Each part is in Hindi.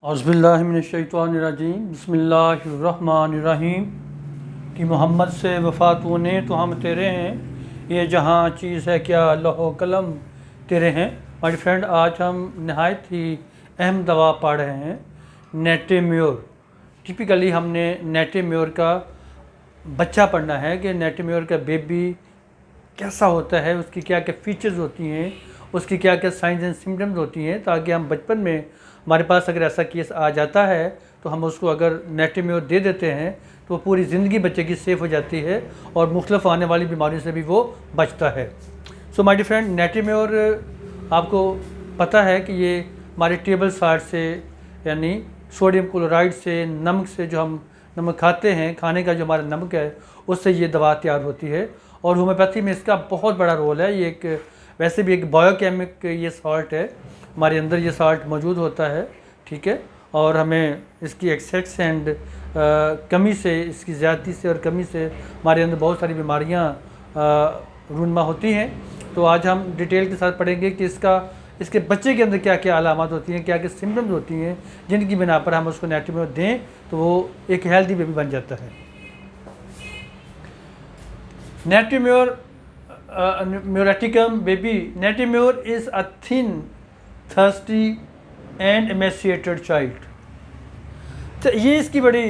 औज़ुबिल्लाहिमिनश्शैतानिर्रजीम बिस्मिल्लाहिर्रहमानिर्रहीम कि मोहम्मद से वफ़ा तूने तो हम तेरे हैं, ये जहाँ चीज़ है क्या लौह कलम तेरे हैं। माय फ्रेंड, आज हम नहायत ही अहम दवा पढ़ रहे हैं, नेटेम्योर। टिपिकली हमने नेटेम्योर का बच्चा पढ़ना है कि नेटेम्योर का बेबी कैसा होता है, उसकी क्या क्या फ़ीचर्स होती हैं, उसकी क्या क्या साइंस एंड सिम्टम्स होती हैं, ताकि हम बचपन में हमारे पास अगर ऐसा केस आ जाता है तो हम उसको अगर नेटेम्योर दे देते हैं तो वो पूरी ज़िंदगी बच्चे की सेफ़ हो जाती है और मुख्तलिफ आने वाली बीमारियों से भी वो बचता है। सो माय डियर फ्रेंड, नेटेम्योर आपको पता है कि ये हमारे टेबल साल्ट से यानी सोडियम क्लोराइड से, नमक से, जो हम नमक खाते हैं, खाने का जो हमारा नमक है उससे ये दवा तैयार होती है। और होम्योपैथी में इसका बहुत बड़ा रोल है। ये एक वैसे भी एक बायोकेमिक ये सॉल्ट है, हमारे अंदर ये सॉल्ट मौजूद होता है, ठीक है। और हमें इसकी एक्सेस एंड कमी से, इसकी ज़्यादती से और कमी से हमारे अंदर बहुत सारी बीमारियां रूनमा होती हैं। तो आज हम डिटेल के साथ पढ़ेंगे कि इसके बच्चे के अंदर क्या क्या अलामत होती हैं, क्या क्या सिम्टम्स होती हैं, जिनकी बिना पर हम उसको नेटेम्योर दें तो वो एक हेल्दी बेबी बन जाता है। Nat mur muriaticum baby. Nat mur is a thin, thirsty and emaciated child. तो ये इसकी बड़ी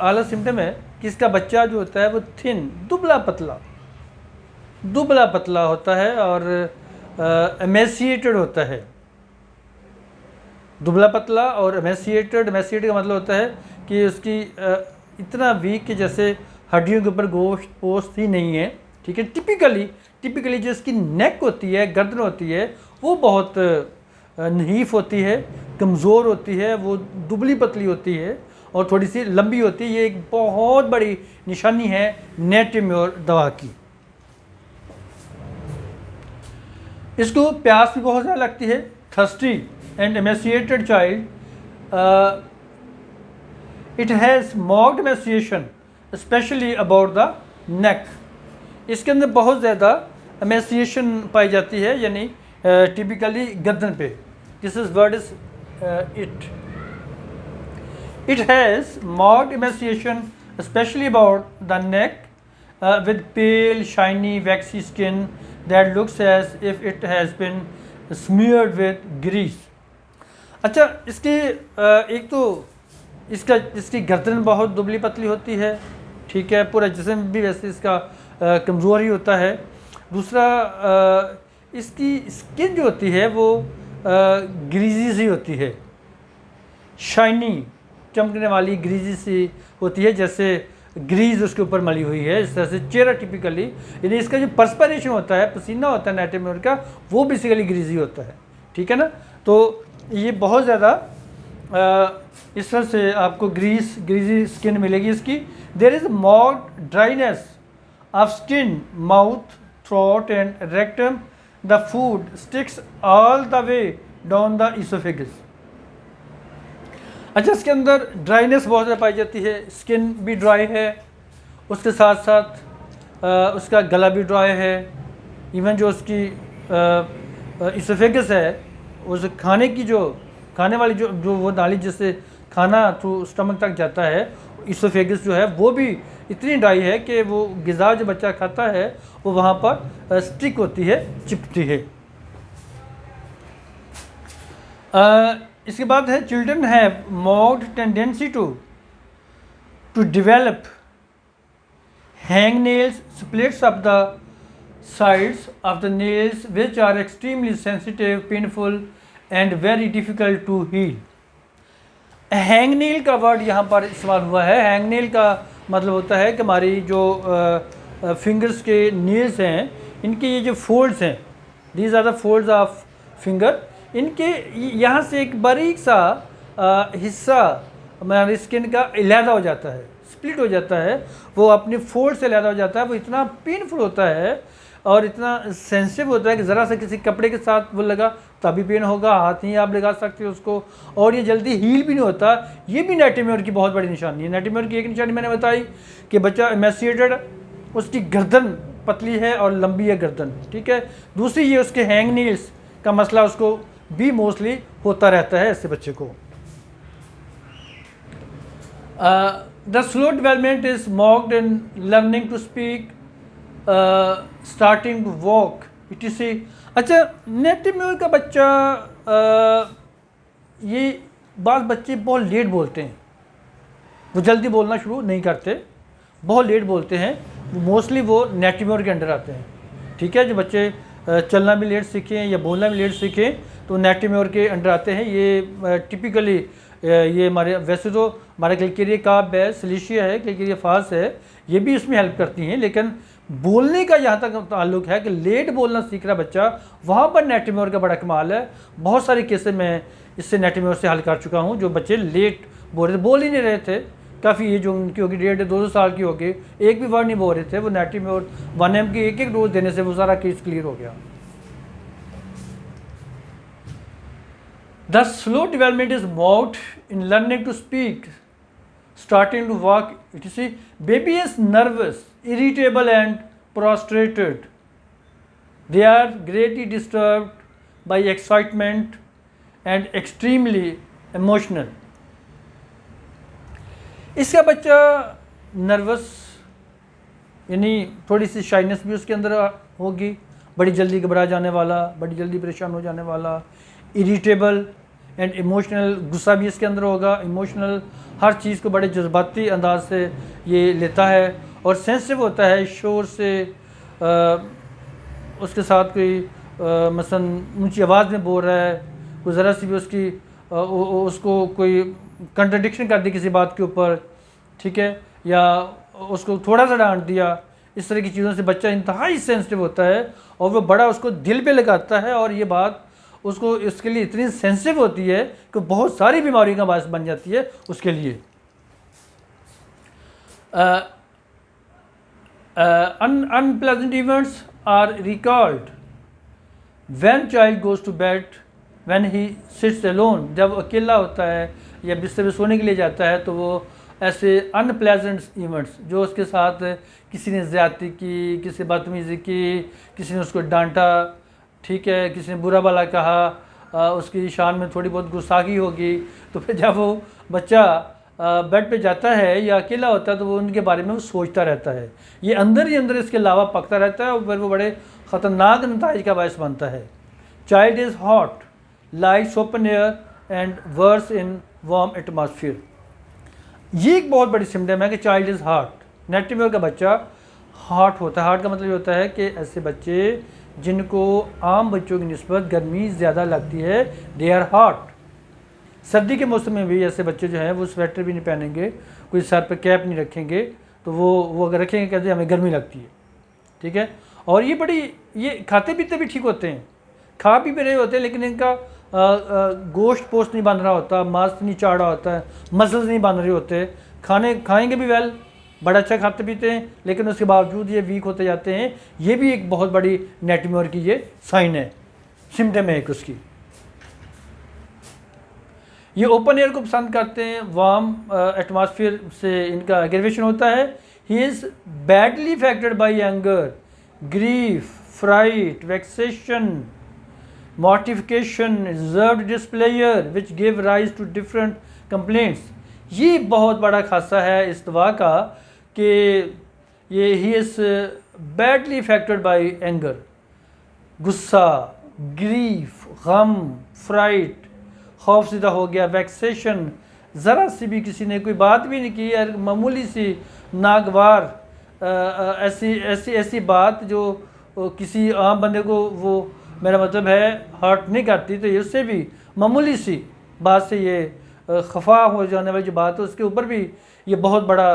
आला सिम्टम है कि इसका बच्चा जो होता है वो थिन, दुबला पतला होता है और एमेसिएटेड होता है। दुबला पतला और एमेसिएटेड का मतलब होता है कि उसकी इतना वीक कि जैसे हड्डियों के ऊपर गोश्त पोस्ट ही नहीं है, ठीक है। टिपिकली जो इसकी नेक होती है, गर्दन होती है, वो बहुत नहीफ होती है, कमज़ोर होती है, वो दुबली पतली होती है और थोड़ी सी लंबी होती है। ये एक बहुत बड़ी निशानी है नेटेम्योर दवा की। इसको प्यास भी बहुत ज़्यादा लगती है। Thirsty and emaciated child, it has marked emaciation especially about the neck. इसके अंदर बहुत ज़्यादा एमेसिएशन पाई जाती है, यानी टिपिकली गर्दन पे। This is word is it has marked emaciation especially about the neck with pale shiny waxy skin that looks as if it has been smeared with grease. अच्छा, इसके एक तो इसकी गर्दन बहुत दुबली पतली होती है, ठीक है। पूरा जिस्म भी वैसे इसका कमज़ोर ही होता है। दूसरा, इसकी स्किन जो होती है वो ग्रीजी सी होती है, शाइनी, चमकने वाली ग्रीजी सी होती है, जैसे ग्रीज उसके ऊपर मली हुई है। इस तरह से चेहरा टिपिकली, यानी इसका जो पर्सपिरेशन होता है, पसीना होता है नेटेम्योर का, वो बेसिकली ग्रीजी होता है, ठीक है ना। तो ये बहुत ज़्यादा इस तरह से आपको ग्रीजी स्किन मिलेगी इसकी। There is marked dryness of skin, mouth, throat and rectum. The food sticks all the way down the oesophagus. अच्छा, इसके अंदर ड्राइनेस बहुत ज़्यादा पाई जाती है, स्किन भी ड्राई है, उसके साथ साथ उसका गला भी ड्राई है। इवन जो उसकी इसोफेगस है, उस खाने वाली जो वो नाली जिससे खाना थ्रू स्टमक तक जाता है, इसोफेगस जो है वो भी इतनी ड्राई है कि वो ग़िज़ा जो बच्चा खाता है वो वहाँ पर स्टिक होती है, चिपकती है। इसके बाद है children have marked tendency to develop hangnails, splits of the sides of the nails which are extremely sensitive, painful and very difficult to heal. Hang nail का वर्ड यहाँ पर इस्तेमाल हुआ है। हैंग नेल का मतलब होता है कि हमारी जो फिंगर्स के नेल्स हैं, इनके ये जो फोल्ड्स हैं, these are the folds of finger, इनके यहाँ से एक बारीक सा हिस्सा हमारी स्किन का अलहदा हो जाता है, स्प्लिट हो जाता है, वो अपनी फोल्ड से अलहदा हो जाता है। वो इतना पेनफुल होता है और इतना सेंसिटिव होता है कि ज़रा सा किसी कपड़े के साथ वो लगा तभी पेन होगा, हाथ नहीं आप लगा सकते हो उसको, और ये जल्दी हील भी नहीं होता। ये भी नेटेम्योर की बहुत बड़ी निशानी है। नेटेम्योर की एक निशानी मैंने बताई कि बच्चा एमेसिएटेड, उसकी गर्दन पतली है और लंबी है गर्दन, ठीक है। दूसरी ये उसके हैंग नील्स का मसला उसको भी मोस्टली होता रहता है ऐसे बच्चे को। The slow development is marked in learning to speak, starting to walk etc. अच्छा, नेटिव म्यूर का बच्चा ये बात बच्चे बहुत लेट बोलते हैं, वो जल्दी बोलना शुरू नहीं करते, बहुत लेट बोलते हैं, मोस्टली वो नेटिव म्यूर के अंडर आते हैं। ठीक है, जो बच्चे चलना भी लेट सीखें या बोलना भी लेट सीखें तो नेटिव म्यूर के अंडर आते हैं। ये टिपिकली ये हमारे वैसे तो हमारा क्लिकेरिया काब है, सिलिशिया है, क्लिकेरिया फास है, ये भी इसमें हेल्प करती हैं, लेकिन बोलने का यहाँ तक ताल्लुक है कि लेट बोलना सीख रहा बच्चा, वहाँ पर नेटिव म्यूर का बड़ा कमाल है। बहुत सारे केसेस मैं इससे नेटिव म्यूर से हल कर चुका हूँ, जो बच्चे लेट बोल ही नहीं रहे थे, काफ़ी एज उनकी होगी 1.5-2 साल की होगी, एक भी वर्ड नहीं बोल रहे थे, वो नेटिव म्यूर 1M की एक डोज देने से वो सारा केस क्लियर हो गया। The slow development is marked in learning to speak, starting to walk etc. Baby is nervous, irritable and prostrated. They are greatly disturbed by excitement and extremely emotional. इसका बच्चा नर्वस यानी थोड़ी सी शाइनेस भी उसके अंदर होगी, बड़ी जल्दी घबरा जाने वाला, बड़ी जल्दी परेशान हो जाने वाला, इरिटेबल एंड इमोशनल, गुस्सा भी इसके अंदर होगा, इमोशनल, हर चीज़ को बड़े जज्बाती अंदाज से ये लेता है और सेंसिटिव होता है शोर से। उसके साथ कोई मसलन ऊंची आवाज़ में बोल रहा है, कोई ज़रा सी भी उसको कोई कंट्रडिक्शन कर दी किसी बात के ऊपर, ठीक है, या उसको थोड़ा सा डांट दिया, इस तरह की चीज़ों से बच्चा इंतहाई सेंसिटिव होता है और वो बड़ा उसको दिल पे लगाता है और ये बात उसको इसके लिए इतनी सेंसिटिव होती है कि बहुत सारी बीमारियों का बायस बन जाती है उसके लिए। Unpleasant events are recalled when child goes to bed, when he sits alone, जब अकेला होता है या बिस्तर में सोने के लिए जाता है तो वो ऐसे अनप्लेजेंट इवेंट्स जो उसके साथ किसी ने ज़्यादती की, किसी बदतमीज़ी की, किसी ने उसको डांटा, ठीक है, किसी ने बुरा भला कहा, उसकी शान में थोड़ी बहुत गुस्साखी होगी, तो फिर जब वो बच्चा बेड पे जाता है या अकेला होता है तो वो उनके बारे में वो सोचता रहता है, ये अंदर ही अंदर इसके अलावा पकता रहता है और फिर वो बड़े ख़तरनाक नताइज का बायस बनता है। Child is hot, likes open air and worse in warm atmosphere. ये एक बहुत बड़ी सिम्टम है कि child is hot. Natrum mur का बच्चा हॉट होता है। हॉट का मतलब ये होता है कि ऐसे बच्चे जिनको आम बच्चों की निस्बत गर्मी ज़्यादा लगती है, दे आर हॉट। सर्दी के मौसम में भी ऐसे बच्चे जो हैं वो स्वेटर भी नहीं पहनेंगे, कोई सर पे कैप नहीं रखेंगे, तो वो अगर रखेंगे कहते हैं हमें गर्मी लगती है, ठीक है। और ये खाते पीते भी ठीक होते हैं, खा पी भी रहे होते हैं, लेकिन इनका गोश्त पोस्ट नहीं बन रहा होता, मांस नहीं चाड़ रहा होता है, मसल्स नहीं बन रहे होते, खाएंगे भी वेल, बड़ा अच्छा खाते पीते हैं, लेकिन उसके बावजूद ये वीक होते जाते हैं। ये भी एक बहुत बड़ी नेटिव म्यूर की ये साइन है, सिम्टम है एक उसकी। ये ओपन एयर को पसंद करते हैं, वार्म एटमॉस्फेयर से इनका एग्रेवेशन होता है। He is badly affected by anger, grief, fright, vexation, mortification, reserved displeasure which give rise to different complaints। ये बहुत बड़ा खासा है इस दवा का कि ये ही is badly affected by anger, गुस्सा, ग्रीफ, गम, फ्राइट, खौफज़दा हो गया, वैक्सेशन, ज़रा सी भी किसी ने कोई बात भी नहीं की यार, मामूली सी नागवार ऐसी बात जो किसी आम बंदे को वो मेरा मतलब है हर्ट नहीं करती, तो ये उससे भी मामूली सी बात से ये खफा हो जाने वाली जो बात है उसके ऊपर भी ये बहुत बड़ा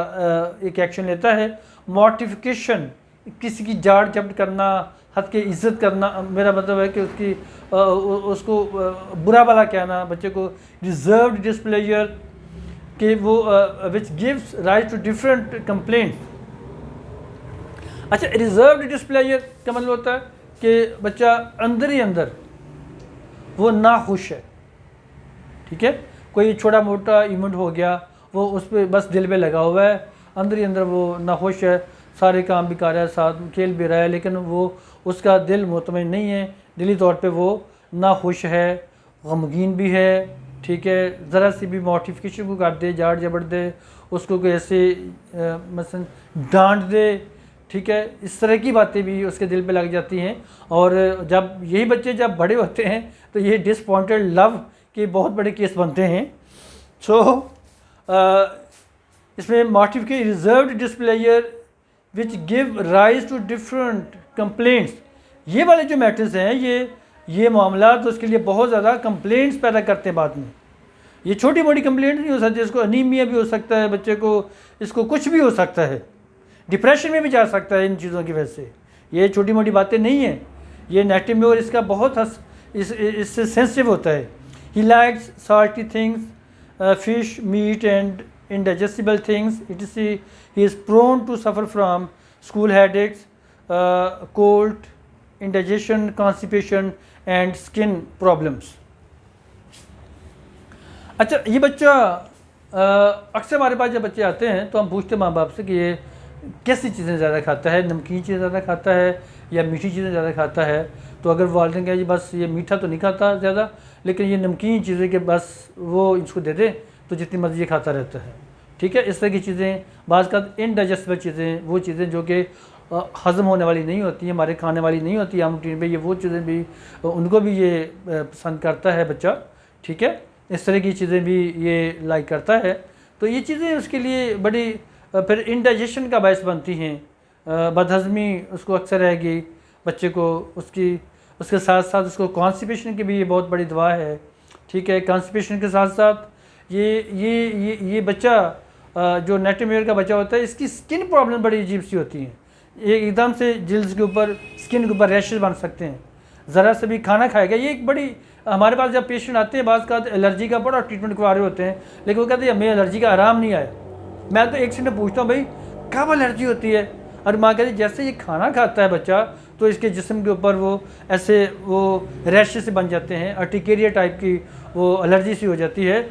एक एक्शन लेता है। मॉर्टिफिकेशन, किसी की जाड़ जब्त करना, हद के इज़्ज़त करना, मेरा मतलब है कि उसको बुरा भला कहना बच्चे को। रिजर्व्ड डिस्प्लेजर कि वो which gives rise to different complaint. अच्छा, रिजर्व्ड डिस्प्लेजर का मतलब होता है कि बच्चा अंदर ही अंदर वो ना खुश है, ठीक है, कोई छोटा मोटा इवेंट हो गया वो उस पर बस दिल पे लगा हुआ है, अंदर ही अंदर वो ना खुश है, सारे काम भी कर रहा है, साथ खेल भी रहा है, लेकिन वो उसका दिल मुतमईन नहीं है, दिली तौर पे वो ना खुश है, गमगीन भी है, ठीक है, ज़रा सी भी मॉडिफिकेशन को कर दे, जाड़ जबड़ दे, उसको कोई ऐसे मसलन डांट दे, ठीक है, इस तरह की बातें भी उसके दिल पे लग जाती हैं। और जब यही बच्चे जब बड़े होते हैं तो ये डिसअपॉइंटेड लव के बहुत बड़े केस बनते हैं। सो इसमें modification reserved displeasure which give rise to different complaints, ये वाले जो मैटर्स हैं ये मामला तो उसके लिए बहुत ज़्यादा कंप्लेंट्स पैदा करते हैं बाद में। ये छोटी मोटी कंप्लेंट नहीं हो सकती, इसको अनीमिया भी हो सकता है बच्चे को, इसको कुछ भी हो सकता है, डिप्रेशन में भी जा सकता है इन चीज़ों की वजह से। ये छोटी मोटी बातें नहीं हैं, ये नेटिम्योर इसका बहुत इससे सेंसिटिव होता है। He likes salty things, fish, meat and indigestible things, etc. He is prone to suffer from school headaches, cold, indigestion, constipation and skin problems. अच्छा, ये बच्चा अक्सर हमारे पास जब बच्चे आते हैं तो हम पूछते हैं माँ बाप से कि ये कैसी चीज़ें ज़्यादा खाता है, नमकीन चीज़ें ज़्यादा खाता है या मीठी चीज़ें ज़्यादा खाता है। तो अगर वालिदैन कहे जी बस ये मीठा तो नहीं खाता ज़्यादा, लेकिन ये नमकीन चीज़ें के बस वो इसको दे दें तो जितनी मर्जी खाता रहता है, ठीक है। इस तरह की चीज़ें, बाज़ का इनडाइजेस्टिबल चीज़ें, वो चीज़ें जो कि हज़म होने वाली नहीं होती, हमारे खाने वाली नहीं होती आम रूटीन पे, ये वो चीज़ें भी उनको भी ये पसंद करता है बच्चा, ठीक है। इस तरह की चीज़ें भी ये लाइक करता है। तो ये चीज़ें उसके लिए बड़ी फिर इनडाइजेशन का बायस बनती हैं, बदहज़मी उसको अक्सर रहेगी बच्चे को, उसके साथ साथ उसको कॉन्स्टिपेशन की भी ये बहुत बड़ी दवा है, ठीक है। कॉन्स्टिपेशन के साथ साथ ये बच्चा जो नेटिम्योर का बच्चा होता है, इसकी स्किन प्रॉब्लम बड़ी अजीब सी होती हैं। एकदम से जिल्द के ऊपर, स्किन के ऊपर रैशेस बन सकते हैं, ज़रा से भी खाना खाएगा। ये एक बड़ी, हमारे पास जब पेशेंट आते हैं बाज़ का एलर्जी का बड़ा ट्रीटमेंट करवा रहे होते हैं, लेकिन वो कहते हैं हमें एलर्जी का आराम नहीं आया। मैं तो एक से पूछता हूँ भाई कब एलर्जी होती है, और माँ कहती जैसे ये खाना खाता है बच्चा तो इसके जिस्म के ऊपर वो ऐसे वो रैशेस से बन जाते हैं, अर्टिकेरिया टाइप की वो एलर्जी सी हो जाती है।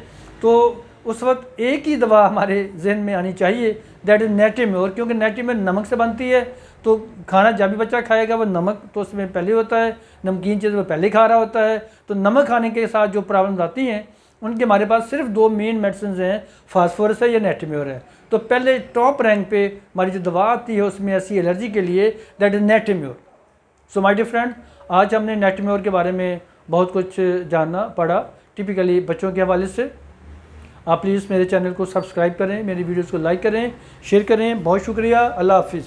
तो उस वक्त एक ही दवा हमारे जहन में आनी चाहिए, दैट इज़ नेटिम्योर, क्योंकि नेटिम्योर नमक से बनती है। तो खाना जब भी बच्चा खाएगा वो नमक तो उसमें पहले होता है, नमकीन चीज़ वो पहले खा रहा होता है। तो नमक खाने के साथ जो प्रॉब्लम्स आती हैं उनके हमारे पास सिर्फ 2 मेन मेडिसिन हैं, फास्फोरस है या नेटिम्योर है। तो पहले टॉप रैंक पे हमारी जो दवा आती है उसमें ऐसी एलर्जी के लिए, that is nat mur. So my dear friend, आज हमने नेटिम्योर के बारे में बहुत कुछ जानना पड़ा, टिपिकली बच्चों के हवाले से। आप प्लीज़ मेरे चैनल को सब्सक्राइब करें, मेरी वीडियोज़ को लाइक करें, शेयर करें। बहुत शुक्रिया, अल्लाह हाफिज़।